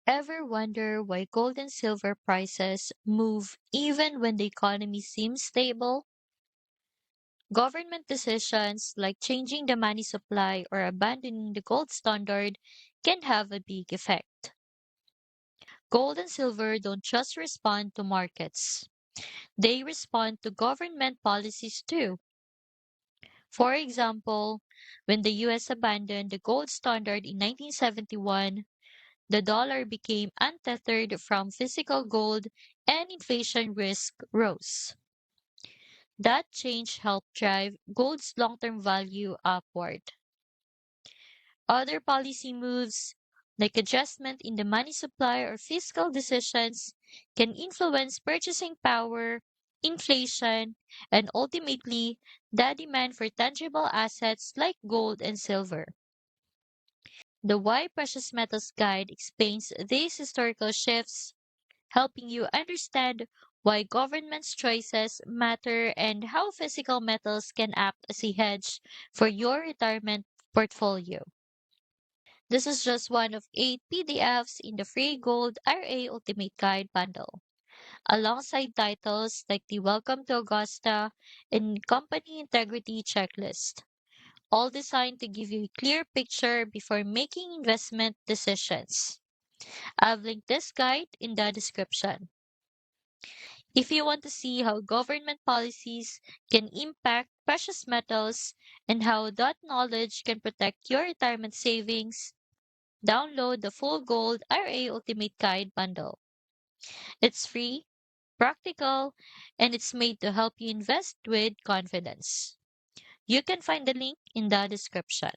Ever wonder why gold and silver prices move even when the economy seems stable? Government decisions like changing the money supply or abandoning the gold standard can have a big effect. Gold and silver don't just respond to markets, they respond to government policies too. For example, when the US abandoned the gold standard in 1971, the dollar became untethered from physical gold and inflation risk rose. That change helped drive gold's long term value upward. Other policy moves, like adjustment in the money supply or fiscal decisions, can influence purchasing power, inflation, and ultimately the demand for tangible assets like gold and silver. The Why Precious Metals Guide explains these historical shifts, helping you understand why governments' choices matter and how physical metals can act as a hedge for your retirement portfolio. This is just one of 8 PDFs in the free Gold RA Ultimate Guide bundle, alongside titles like the Welcome to Augusta and Company Integrity Checklist, all designed to give you a clear picture before making investment decisions. I've linked this guide in the description. If you want to see how government policies can impact precious metals and how that knowledge can protect your retirement savings, download the full Gold RA Ultimate Guide bundle. It's free, practical, and it's made to help you invest with confidence. You can find the link in the description.